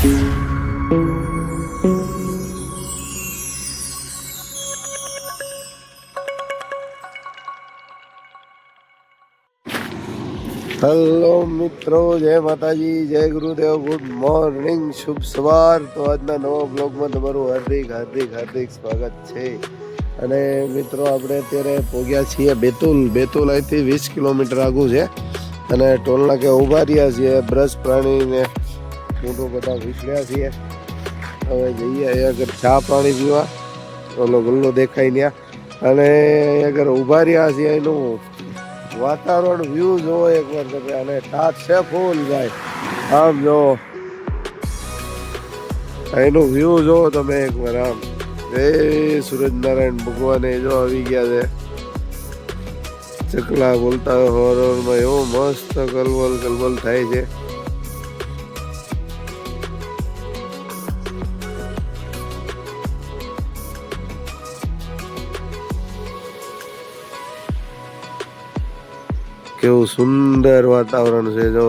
Hello મિત્રો, જય માતાજી, જય ગુરુદેવ, ગુડ મોર્નિંગ, શુભ સવાર. તો આજના નવા બ્લોગમાં તમારું હાર્દિક હાર્દિક હાર્દિક સ્વાગત છે. અને મિત્રો આપણે અત્યારે પહોંચ્યા છીએ બેતુલ અહીંથી 20 કિલોમીટર આગું છે. અને ટોલનાકે ઊભા રહ્યા છીએ, બ્રશ પ્રાણીને મોટો બધા વિસર્યા છીએ. હવે જઈએ અહીંયા આગળ ચા પાણી પીવા, ઓલો ગલ્લો દેખાય ત્યાં. અને અહીંયા આગળ ઊભા રહ્યા છીએ. એનું વાતાવરણ વ્યૂ જોવો એકવાર તમે, અને ટાટ છે ફૂલ ભાઈ. આમ જો એનું વ્યૂ જોવો તમે એકવાર. આમ જય સૂરજનારાયણ ભગવાને જો આવી ગયા છે. ચકલા બોલતા હોરમાં એવો મસ્ત કલબલ થાય છે. કેવું સુંદર વાતાવરણ છે જો.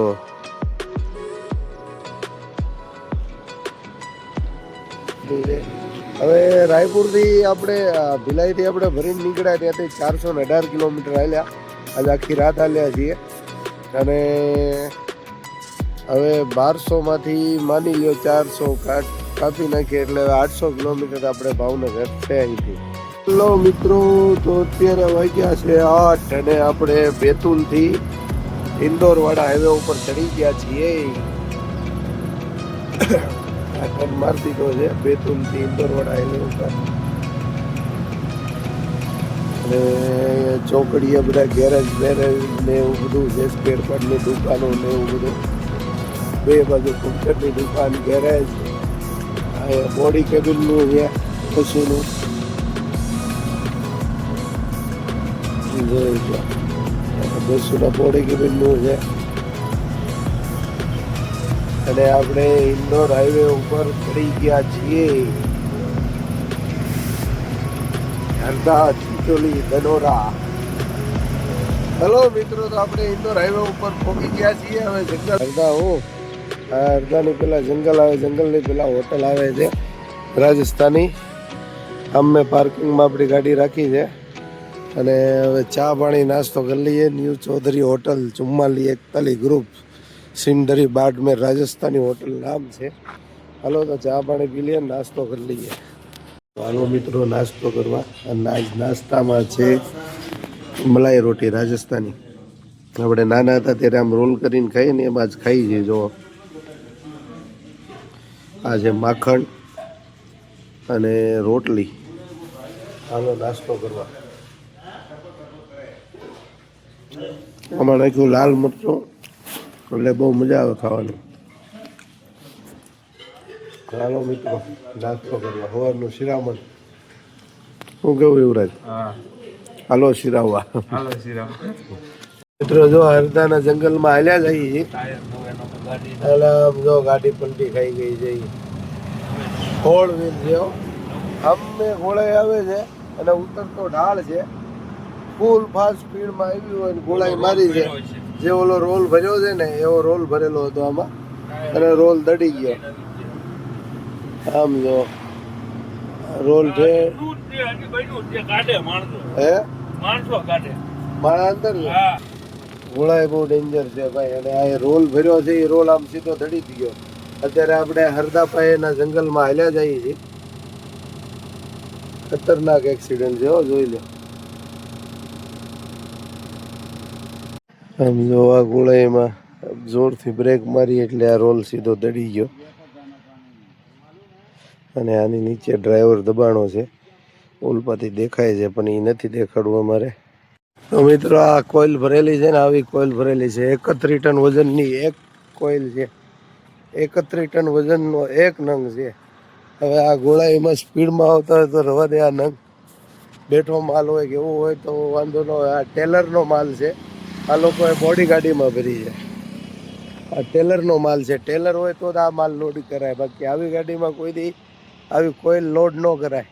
હવે રાયપુરથી આપણે ભિલાઈથી આપણે ભરીને નીકળ્યા ત્યાંથી 418 કિલોમીટર હાલ્યા. આજે આખી રાત હાલ્યા છીએ. અને હવે 1200માંથી માની લ્યો 400 કાપી નાખીએ એટલે 800 કિલોમીટર આપણે ભાવનગર છે અહીંથી. હેલો મિત્રો, તો અત્યારે વાગ્યા છે 8 અને આપણે બેતુલથી ઇન્દોર વાળા હાઈવે ઉપર ચડી ગયા છીએ. મારી દીધો છે બેતુલથી ઇન્દોર વાળા હાઈવે ઉપર. અને ચોકડીએ બધા ગેરેજ બેરેજ ને એવું બધું છે, સ્પેર પાર્ટની દુકાનો ને એવું બધું. બે બાજુ કમ્પ્યુટરની દુકાન, ગેરેજ, બોડી કેબિનનું છે પશુનું. બસોના બોડી કેબિનનું છે. અને આપણે ઇન્દોર હાઈવે ઉપર ચડી ગયા છીએ. હરદા, ચિંચોલી, ધનોરા. હેલો મિત્રો, તો આપણે ઇન્દોર હાઈવે ઉપર પહોંચી ગયા છીએ. હવે જંગલ હરદા હરદાની પેલા જંગલ આવે, જંગલની પેલા હોટલ આવે છે રાજસ્થાની. આમ મેં પાર્કિંગમાં આપણી ગાડી રાખી છે. અને હવે ચા પાણી નાસ્તો કરી લઈએ. New Chaudhary hotel 4441 group, Sindhari Barmer, Rajasthani hotel નામ છે. હાલો તો ચા પાણી પી લઈએ, નાસ્તો કરી લઈએ. હાલો મિત્રો, નાસ્તો કરવા. અને આજ નાસ્તામાં છે મલાઈ રોટી રાજસ્થાની. આપણે નાના હતા ત્યારે આમ રોલ કરીને ખાઈએ ને, એમાં જ ખાઈ જઈએ. જો આ છે માખણ અને રોટલી. હાલો નાસ્તો કરવા. આમાં નાખ્યું લાલ મરચું એટલે બહુ મજા આવે ખાવાની. હાલો મિત્રો, નાસ્તો કરવા. સવારનું શિરામણ. શું કેવું યુવરાજ? હાલો શિરાવવા. મિત્રો જો હરદાના જંગલમાં હાલ્યા જઈએ. જો ગાડી પલટી ખાઈ ગઈ છે. ફોર વ્હીલ જેવો આમને ગોળાઈ આવે છે અને ઉતરતો ઢાળ છે. ફૂલ ફાસ્ટ સ્પીડમાં આવ્યું હોય ને ગોળાઈ મારી છે. જે ઓલો રોલ ભર્યો છે ને એવો રોલ ભરેલો હતો આમાં, અને રોલ દડી ગયો. આમ જો રોલ છે. હે મારા અંદર ગોળાઈ બહુ ડેન્જર છે ભાઈ. અને આ રોલ ભર્યો છે, એ રોલ આમ સીધો દડી ગયો. અત્યારે આપણે હરદા પાસેના જંગલમાં હાલ્યા જઈએ છીએ. ખતરનાક એક્સિડન્ટ છે, જોઈ લો. આમ જો આ ગોળાઈમાં જોરથી બ્રેક મારી એટલે આ રોલ સીધો દડી ગયો. અને આની નીચે ડ્રાઈવર દબાણો છે. ઉલપાથી દેખાય છે પણ એ નથી દેખાડવું અમારે. તો મિત્રો આ કોઇલ ભરેલી છે ને, આવી કોઇલ ભરેલી છે. 31 ટન વજનની એક કોઇલ છે. 31 ટન વજનનો એક નંગ છે. હવે આ ગોળાઈમાં સ્પીડમાં આવતા હોય તો રવા દે. આ નંગ બેઠો માલ હોય કે એવું હોય તો વાંધો ન હોય. આ ટેલરનો માલ છે. આ લોકોએ બોડી ગાડીમાં ભરી છે. આ ટેલરનો માલ છે. ટેલર હોય તો આ માલ લોડ કરાય, બાકી આવી ગાડીમાં કોઈ દી આવી કોઇલ લોડ ન કરાય.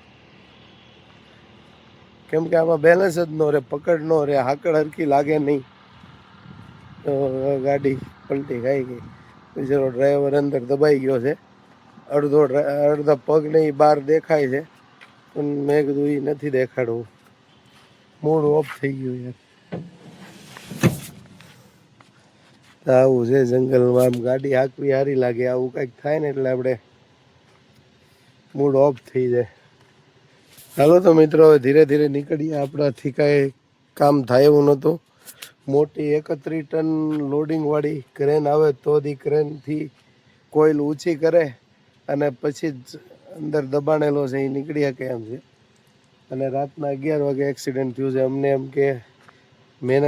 કેમ કે આમાં બેલેન્સ જ ન રહે, પકડ ન રહે, હાકડ હરખી લાગે નહીં. તો ગાડી પલટી ખાઈ ગઈ. બીજો ડ્રાઈવર અંદર દબાઈ ગયો છે. અડધા પગ ને ઈ બહાર દેખાય છે, પણ મેં કીધું એ નથી દેખાડવું, મૂડ ઓફ થઈ ગયું યાર. આવું છે જંગલમાં, આમ ગાડી હાંકવી સારી લાગે, આવું કંઈક થાય ને એટલે આપણે મૂડ ઓફ થઈ જાય. હાલો તો મિત્રો, હવે ધીરે ધીરે નીકળીએ. આપણાથી કાંઈ કામ થાય એવું નહોતું. મોટી 31 ટન લોડિંગવાળી ક્રેન આવે તો દી ક્રેનથી કોઈલ ઊંચી કરે અને પછી જ અંદર દબાણેલો છે એ નીકળી શકે એમ છે. અને રાતના 11 વાગે એક્સિડન્ટ થયું છે. અમને એમ કે મહેનત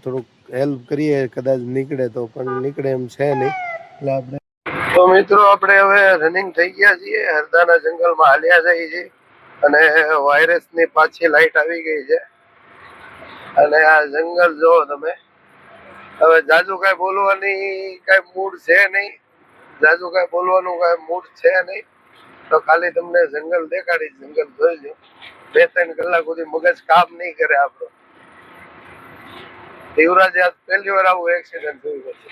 થોડુંક હેલ્પ કરીએ, કદાચ નીકળે તો, પણ નીકળે એમ છે નહીં. એટલે આપણે તો મિત્રો આપણે હવે રનિંગ થઈ ગયા છીએ, હરદાના જંગલમાં હાલ્યા જઈએ છીએ. અને વાયરસની પાછી લાઈટ આવી ગઈ છે. અને આ જંગલ જો તમે, હવે જાજુ કઈ બોલવાની કઈ મૂડ છે નહીં, જાજુ કઈ બોલવાનું કઈ મૂડ છે નહીં, તો ખાલી તમને જંગલ દેખાડીશ. જંગલ જોઈ લો. 2-3 કલાક સુધી મગજ કામ નહીં કરે આપણો. યુવરાજ આજ પહેલી વાર આવું એક્સિડન્ટ થયું છે.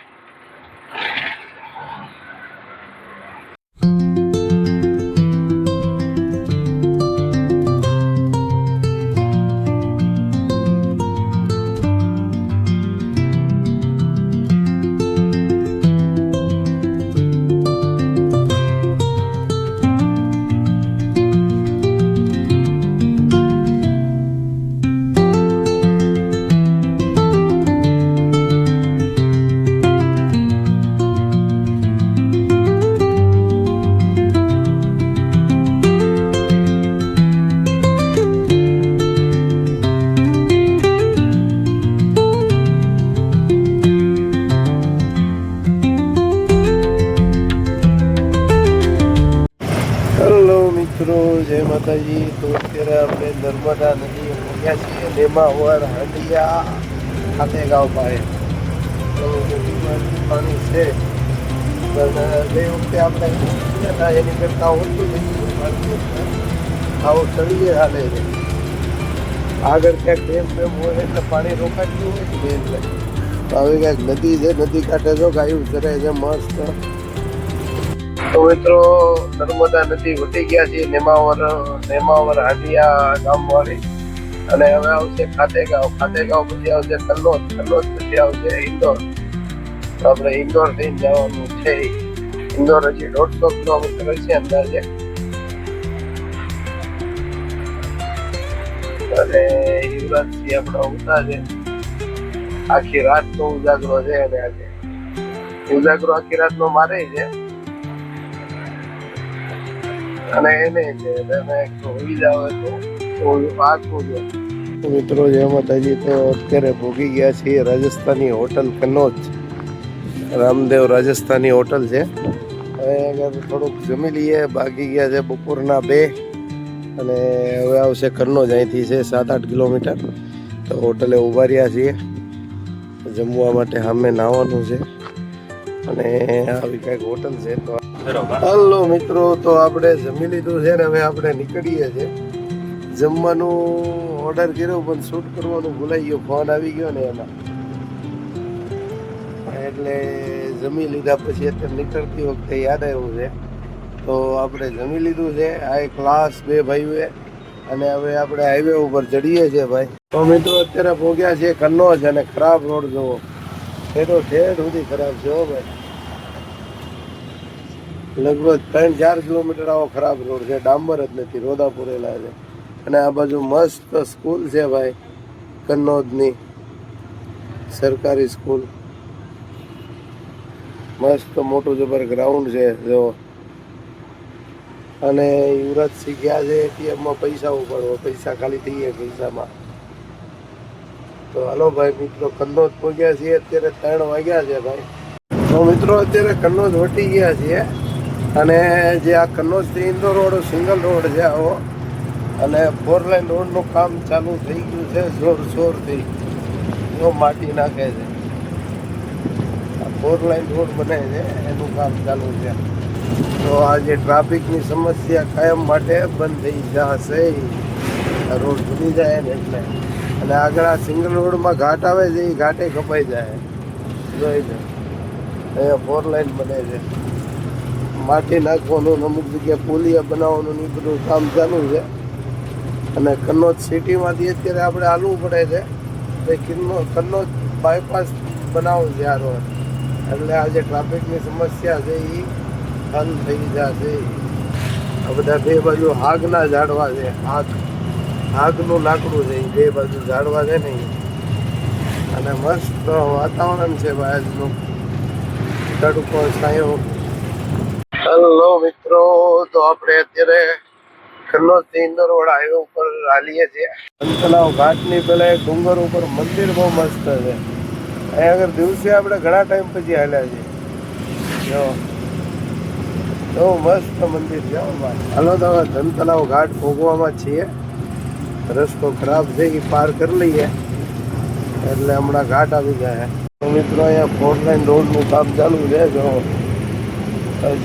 જય માતાજી. તો અત્યારે આપણે નર્મદા નદી પહોંચ્યા છીએ, નેમાવર હાંડિયા ખાતેગાંવ પાસે. તો નદીમાં પાણી છે, પણ બે વખતે આપણે એની કરતાં ઓછું થઈ ગયું. આવો તળીએ હાલે છે. આગળ ક્યાંક ડેમ બેમ હોય એટલે પાણી રોકાઈ ગયું હોય ને એટલે. તો હવે ક્યાંક નદી છે, નદી કાંઠે જો ગાયું ચરે છે મસ્ત. તો મિત્રો નર્મદા નદી વટી ગયા છે, નેમાવર હાંડિયા ગામવાળી. અને હવે આવશે ખાતેગાંવ, ખાતેગાંવ પછી આવશે કલ્લોદ, કલ્લોદ પછી આવશે ઇન્દોર. તો આપણે ઇન્દોર થઈને જવાનું છે. ઇન્દોર હજી 150 કિલોમીટર છે અંદાજે. અને યુવરાજથી આપણા ઉતા છે. આખી રાત નો ઉજાગરો છે, અને આજે ઉજાગરો આખી રાત નો મારે છે. અને એને છે હોઈ જાવ તો પાકું છે. મિત્રો જય માતાજી. તો અત્યારે ભોગી ગયા છીએ રાજસ્થાની હોટલ કનોજ. રામદેવ રાજસ્થાની હોટલ છે. હવે આગળ થોડુંક જમી લઈએ. બાકી ગયા છે બપોરના 2. અને હવે આવશે કનોજ. અહીંથી છે 7-8 કિલોમીટર. તો હોટલે ઉભા રહ્યા છીએ જમવા માટે. સામે નાવાનું છે અને આવી કંઈક હોટલ છે. તો હલો મિત્રો, તો આપણે જમી લીધું છે ને હવે આપણે નીકળીએ છીએ. જમવાનું ઓર્ડર કર્યો પણ શૂટ કરવાનું ભૂલાઈ ગયો, ફોન આવી ગયો ને એમાં. એટલે જમી લીધા પછી અત્યારે નીકળતી વખતે યાદ આવ્યું છે. તો આપણે જમી લીધું છે. આ એક ક્લાસ 2 ભાઈઓએ. અને હવે આપણે હાઈવે ઉપર ચડીએ છીએ ભાઈ. તો મિત્રો અત્યારે પહોંચ્યા છીએ કનોજ. અને ખરાબ રોડ જોવો, ઠેઠો ઠેઠ સુધી ખરાબ છે હો ભાઈ. લગભગ 3-4 કિલોમીટર આવો ખરાબ રોડ છે. ડાંબર જ નથી, રોદા પૂરેલા છે. અને આ બાજુ મસ્ત સ્કૂલ છે ભાઈ, કનોજની સરકારી સ્કૂલ. મસ્ત મોટું જબર ગ્રાઉન્ડ છે જો. અને યુવરાજ શીખ્યા છે એટીએમમાં પૈસા ઉપાડવો, પૈસા ખાલી થઈ ગયા પૈસામાં. તો હાલો ભાઈ મિત્રો, કનોજ પહોંચ્યા છીએ. અત્યારે 3 વાગ્યા છે ભાઈ. તો મિત્રો અત્યારે કનોજ વટી ગયા છીએ. અને જે આ કનોજથી ઇન્દોર રોડ સિંગલ રોડ છે આવો. અને 4 લાઇન રોડનું કામ ચાલુ થઈ ગયું છે જોરશોરથી. જો માટી નાખે છે. આ 4 લાઇન રોડ બને છે એનું કામ ચાલુ છે. તો આ જે ટ્રાફિકની સમસ્યા કાયમ માટે બંધ થઈ જશે. આ રોડ બની જાય ને એટલે. અને આગળ આ સિંગલ રોડમાં ઘાટ આવે છે, એ ઘાટે કપાઈ જાય. જોઈ છે અહીંયા 4 લાઇન બને છે. માટી નાખવાનું, અમુક જગ્યાએ પોલિયા બનાવવાનું એ બધું કામ ચાલુ છે. અને કન્નોજ સિટીમાંથી અત્યારે આપણે હાલવું પડે છે કન્નોજ બાયપાસ બનાવવું છે આ રોડ, એટલે આ જે ટ્રાફિકની સમસ્યા છે એ હલ થઈ જશે. આ બધા બે બાજુ આગના ઝાડવા છે, આગનું લાકડું છે, એ બે બાજુ ઝાડવા છે ને અને મસ્ત વાતાવરણ છે ભાઈ આજનું, તડકો છાયો. હેલો મિત્રો, તો આપણે અત્યારે કન્નોજ થી ઇન્દોર વાળા હાઈવે ઉપર હાલીએ છીએ. તલાવ ઘાટની પેલા એક ડુંગર ઉપર મંદિર બહુ મસ્ત છે. અહીંયા આગળ દિવસે આપણે ઘણા ટાઈમ પછી હાલ્યા છીએ. જો બહુ મસ્ત મંદિર છે. હાલો તો હવે ધનતલાવ ઘાટ ભોગવામાં છીએ. રસ્તો ખરાબ છે એ પાર કરી લઈએ એટલે હમણાં ઘાટ આવી જાય. તો મિત્રો અહીંયા 4 લાઈન રોડનું કામ ચાલુ છે. જો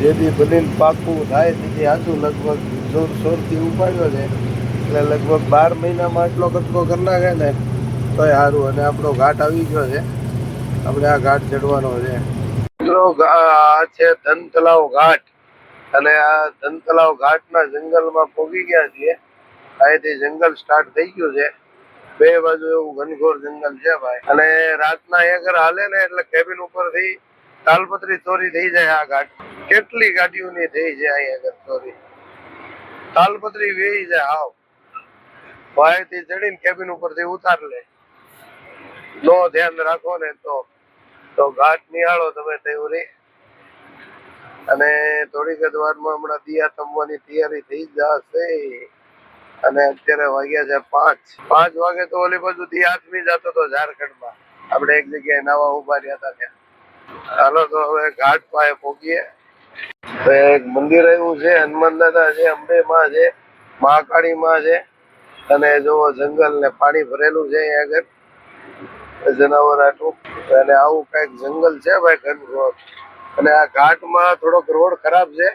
જેથી બનીને પાકું થાય તેથી આજુ લગભગ જોરથી ઉપાડ્યો છે, એટલે લગભગ 12 મહિનામાં આટલો કટકો કરી નાખે ને તોય સારું. અને આપણો ઘાટ આવી ગયો છે, આપણે આ ઘાટ ચડવાનો છે. મિત્રો આ છે ધનતલાવ ઘાટ, અને આ ધનતલાવ ઘાટના જંગલમાં પહોંચી ગયા છીએ. અહીંથી જંગલ સ્ટાર્ટ થઈ ગયું છે, બે બાજુ એવું ઘનઘોર જંગલ છે ભાઈ. અને રાતના અગર હાલે ને એટલે કેબિન ઉપરથી તાલપત્રી ચોરી થઈ જાય. આ ઘાટ કેટલી ગાડીઓની થઈ છે અહીંયા આગળ ચોરી, તાલપત્રી વેઈ જાય. હાવ ભાઈ થી ચડીને કેબિન ઉપરથી ઉતાર લે, નો ધ્યાન રાખો ને તો ઘાટ નિહાળો તમે તેવરી. અને થોડીક જ વારમાં હમણાં દિયા તમવાની તૈયારી થઈ જશે. અને અત્યારે વાગ્યા છે 5 વાગે. તો ઓલી બાજુ દિયા આથમી જતો હતો ઝારખંડમાં, આપણે એક જગ્યાએ નવા ઉભા રહ્યા હતા ત્યાં. હાલો તો હવે ઘાટ પાસે પહોંચીએ. એક મંદિર આવ્યું છે, હનુમાન દાદા છે, અંબે માં છે, મહાકાળી માં છે. અને જો જંગલ ને પાણી ભરેલું છે અહીંયા આગળ જનાવર આટલું. અને આવું કઈક જંગલ છે ભાઈ ઘનઘોર. અને આ ઘાટમાં થોડોક રોડ ખરાબ છે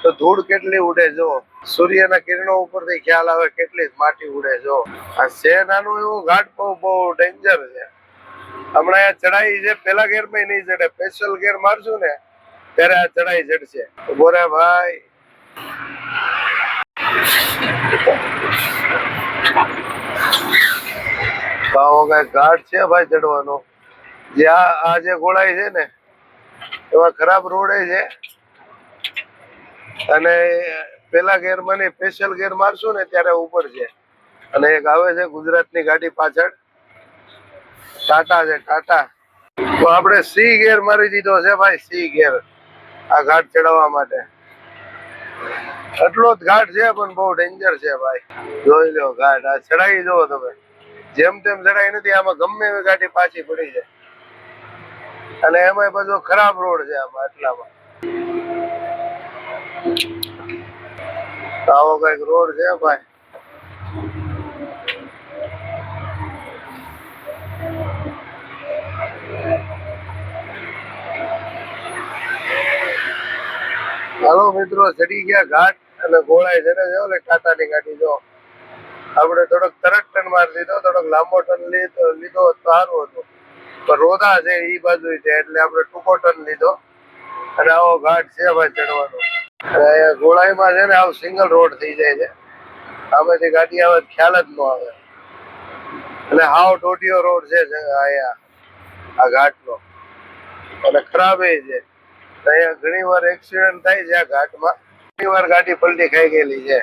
તો ધૂળ કેટલી ઉડે જો, સૂર્યના કિરણો ઉપરથી ખ્યાલ આવે કેટલી માટી ઉડે જો. આ છે નાનું એવું ઘાટ, બહુ ડેન્જર છે. હમણાં આ ચડાઈ છે, પેલા ગેર માં નહીં ચડે, સ્પેશિયલ ગેર મારશું ને ત્યારે આ ચડાઈ ચડશે. બોરે ભાઈ આવો કઈ ઘાટ છે ભાઈ ચડવાનો. જે આ જે ગોળાઈ છે ને એમાં ખરાબ રોડ છે. અને પેલા ગેર માં નહીં, સ્પેશિયલ ગેર મારશું ને ત્યારે ઉપર છે. અને એક આવે છે ગુજરાતની ગાડી પાછળ, ટાટા છે ટાટા. તો આપણે સી ગેર મારી દીધો છે ભાઈ, સી ગેર આ ઘાટ ચડાવવા માટે. એટલો જ ઘાટ છે પણ બહુ ડેન્જર છે ભાઈ. જોઈ લો ઘાટ, આ ચડાઈ જોવો તમે, જેમ તેમ ચડાઈ નથી. આમાં ગમે એવી ગાડી પાછી પડી જાય. અને એમાં બધો ખરાબ રોડ છે આમાં આટલામાં. આવો કઈક રોડ છે ભાઈ. હાલો મિત્રો, ચડી ગયા ઘાટ. અને ગોળાઈ છે ને જો ટાટાની ગાડી જો. આપણે થોડોક તરત ટર્ન મારી દીધો, થોડોક લાંબો ટર્ન લીધો તો સારું હતું. પણ રોદા છે એ બાજુ છે એટલે આપણે ટૂંકો ટર્ન લીધો. અને આવો ઘાટ છે ભાઈ ચડવાનો. અને ગોળાઈમાં છે ને આવું સિંગલ રોડ થઈ જાય છે, આમાંથી ગાડી આવે ખ્યાલ જ ન આવે. એટલે હાવ ટોટીયો રોડ છે અહીંયા આ ઘાટનો, અને ખરાબ છે. અહીંયા ઘણી વાર એક્સિડન્ટ થાય છે આ ઘાટમાં, ઘણી વાર ગાડી પલટી ખાઈ ગયેલી છે.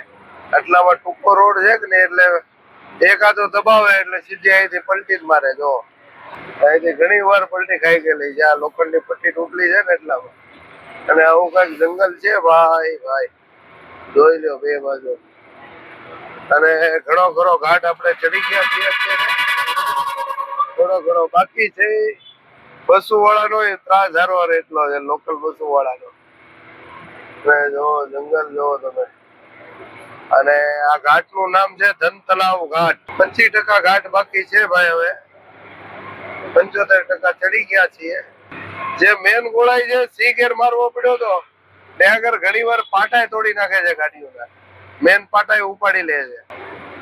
આટલામાં ટૂંકો રોડ છે કે ને એટલે એકાદો દબાવે એટલે સીધી અહીંથી પલટી જ મારે જો. અહીંથી ઘણી વાર પલટી ખાઈ ગયેલી છે. આ લોખંડની પટ્ટી તૂટલી છે ને એટલામાં. અને આવું કઈક જંગલ છે ભાઈ, જોઈ લો બે બાજુ. અને ઘણો ખરો ઘાટ આપણે ચડી ગયા છીએ અત્યારે, થોડો ઘણો બાકી છે. બસો વાળાનો ત્રાસ હારવાર એટલો છે, લોકલ બસો વાળાનો. જો જંગલ જોવો તમે. અને આ ઘાટ નું નામ છે ધનતલાવ ઘાટ. 25% ઘાટ બાકી છે ભાઈ. હવે 75% ચડી ગયા છીએ. જે મેન ગોળાઈ છે, સી ગેર મારવો પડ્યો તો ત્યાં આગળ ઘણી વાર પાટાય તોડી નાખે છે ગાડીઓના, મેન પાટાય ઉપાડી લે છે.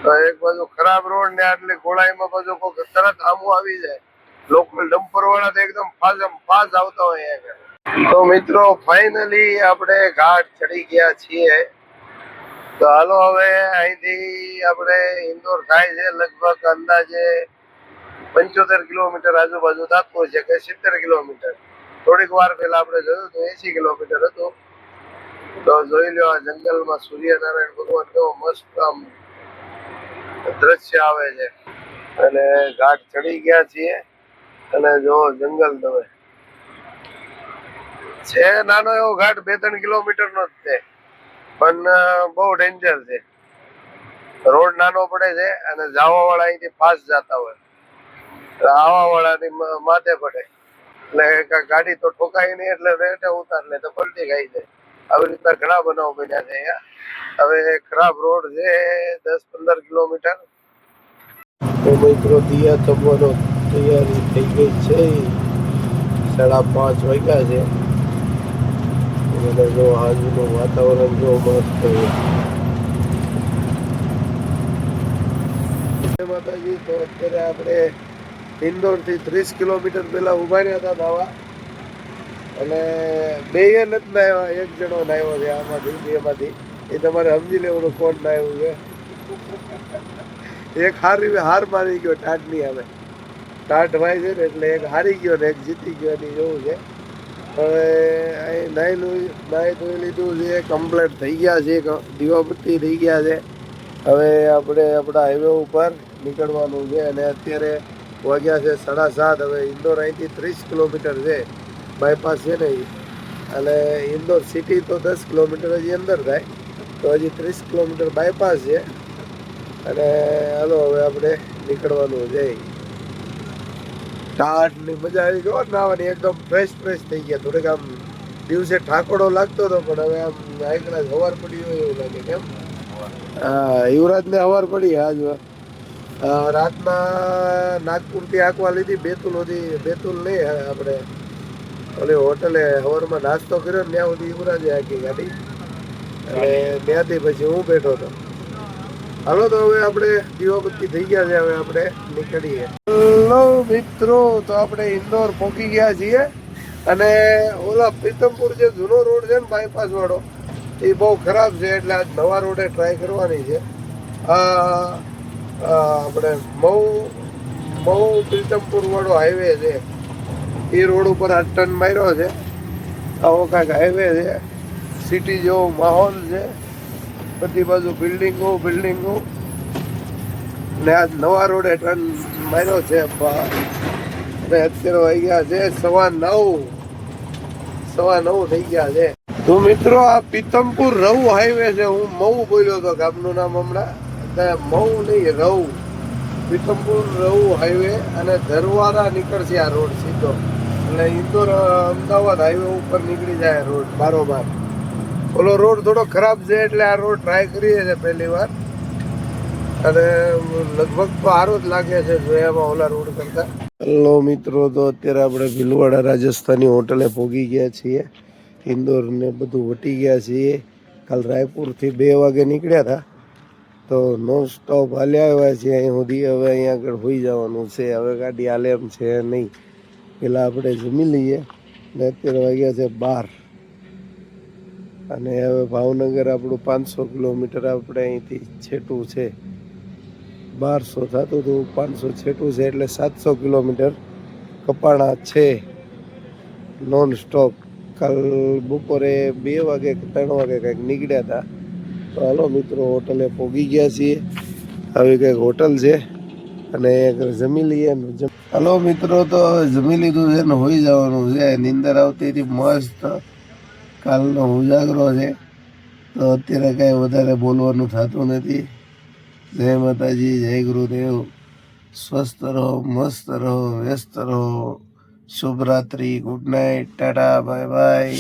તો એક બાજુ ખરાબ રોડ ને આટલી ગોળાઈમાં બાજુ કોઈ તરત આમું આવી જાય. લોકલ ડમ્પર વાળા તો એકદમ ફાસ્ટ આવતા હોય અહીંયા. તો મિત્રો ફાઇનલી આપણે ઘાટ ચડી ગયા છીએ. તો હાલો હવે અહીંથી આપણે ઇન્દોર થાય છે લગભગ અંદાજે 75 કિલોમીટર આજુબાજુ થતું છે કે 70 કિલોમીટર. થોડીક વાર પહેલા આપણે જોયું તો 80 કિલોમીટર હતું. તો જોઈ લો આ જંગલમાં સૂર્યનારાયણ ભગવાન કેવો મસ્ત આમ દ્રશ્ય આવે છે. અને ઘાટ ચડી ગયા છીએ અને જો જંગલ તમે છે નાનો એવો ઘાટ 2-3 કિલોમીટર નો જ છે, પણ બહુ ડેન્જર છે. રોડ નાનો પડે છે અને જવા વાળા અહીંથી ફાસ્ટ જતા હોય, આવા વાળાની માથે પડે એટલે ગાડી તો ઠોકાય નહીં, એટલે રેટે ઉતાર લે તો પલટી ખાઈ જાય. આવી રીતના ઘણા બનાવ બન્યા છે અહીંયા. હવે ખરાબ રોડ છે 10-15 કિલોમીટર. તો મિત્રો દિયા ચમવાનો તૈયારી થઈ ગઈ છે. 5:30 વાગ્યા છે અને જો આજનું વાતાવરણ જો મસ્ત છે. માતાજી, તો અત્યારે આપણે ઇન્દોર થી 30 કિલોમીટર પહેલા ઉભા રહ્યા હતા નાવા, અને બે નથી નાવ્યા, એક જણો નાવ્યો છે આમાંથી બેમાંથી. એ તમારે સમજી લેવાનું કોણ નાવ્યું છે. એક હાર મારી ગયો ટાટની આવે, ટાટ ભાઈ છે ને, એટલે એક હારી ગયો ને એક જીતી ગયો એની જેવું છે. હવે અહીં નાહી ધોઈ લીધું છે, કમ્પ્લીટ થઈ ગયા છે, દીવાબત્તી થઈ ગયા છે. હવે આપણે આપણા હાઈવે ઉપર નીકળવાનું છે અને અત્યારે વાગ્યા છે 7:30. હવે ઇન્દોર અહીંથી 30 કિલોમીટર છે, બાયપાસ છે ને, અને ઇન્દોર સિટી તો 10 કિલોમીટર હજી અંદર થાય, તો હજી 30 કિલોમીટર બાયપાસ છે. અને હાલો હવે આપણે નીકળવાનું છે. ટાટની મજા આવી ગયો નાવાની, એકદમ ફ્રેશ થઈ ગયા. થોડીક આમ દિવસે ઠાકોડો લાગતો હતો, પણ હવે આમ આઈકડા હવાર પડી હોય એવું લાગે. કેમ? હા, યુવરાજને હવાર પડી. આજ રાતના નાગપુરથી આંકવા લીધી, બેતુલ નહીં, આપણે ઓલી હોટલે હવારમાં નાસ્તો કર્યો ને ત્યાં સુધી યુવરાજે આંકી ગાડી, અને ત્યાંથી પછી હું બેઠો હતો. હાલો તો હવે આપણે દીવાબત્તી થઈ ગયા છે, હવે આપણે નીકળીએ. હેલો મિત્રો, તો આપણે ઇન્દોર પહોંચી ગયા છીએ. અને ઓલા પ્રીતમપુર જે જૂનો રોડ છે ને બાયપાસ વાળો, એ બહુ ખરાબ છે, એટલે આજ નવા રોડે ટ્રાય કરવાની છે. આપણે મહુ પ્રીતમપુર વાળો હાઈવે છે, એ રોડ ઉપર આ ટર્ન માર્યો છે. આવો કાંઈક હાઈવે છે, સિટી જેવો માહોલ છે, બધી બાજુ બિલ્ડિંગો ને આજ નવા રોડે ટર્ન માર્યો છે. અને અત્યારે વાગ્યા છે 9:15 થઈ ગયા છે. તો મિત્રો આ પીતમપુર રવ હાઈવે છે. હું મહુ બોલ્યો હતો ગામનું નામ હમણાં, મહુ નહીં રવ, પીતમપુર રવ હાઈવે. અને ધરવાડા નીકળશે આ રોડ સીધો, એટલે ઇન્દોર અમદાવાદ હાઈવે ઉપર નીકળી જાય રોડ બારોબાર. ઓલો રોડ થોડો ખરાબ છે, એટલે આ રોડ ટ્રાય કરીએ છીએ પહેલી વાર, અને લગભગ તો સારો જ લાગે છે જોયામાં ઓલા રોડ કરતા. હેલો મિત્રો, તો અત્યારે આપણે ભીલવાડા રાજસ્થાની હોટલે પહોંચી ગયા છીએ. ઇન્દોર ને બધું વટી ગયા છીએ. કાલ રાયપુરથી 2 વાગે નીકળ્યા હતા, તો નોન સ્ટોપ હાલ્યા આવ્યા છીએ અહીં સુધી. હવે અહીંયા આગળ હોઈ જવાનું છે. હવે ગાડી હાલે એમ છે નહીં, પેલા આપણે જમી લઈએ. ને અત્યારે વાગ્યા છે 12, અને હવે ભાવનગર આપણું 500 કિલોમીટર આપણે અહીંથી છેટું છે. 1200 થતું હતું, 500 છેટું છે, એટલે 700 કિલોમીટર કપાણા છે નોન સ્ટોપ. કાલ બપોરે 2 વાગે કે 3 વાગે કંઈક નીકળ્યા હતા. તો હાલો મિત્રો, હોટલે પહોંચી ગયા છીએ. આવી કંઈક હોટલ છે, અને જમી લઈએ. હાલો મિત્રો, તો જમી લીધું છે ને હોઈ જવાનું છે. નીંદર આવતી હતી મસ્ત, કાલનો ઉજાગરો છે, તો અત્યારે કાંઈ વધારે બોલવાનું થતું નથી. જય માતાજી, જય ગુરુદેવ. સ્વસ્થ રહો, મસ્ત રહો, વ્યસ્ત રહો. શુભરાત્રિ, good night, tata, bye by.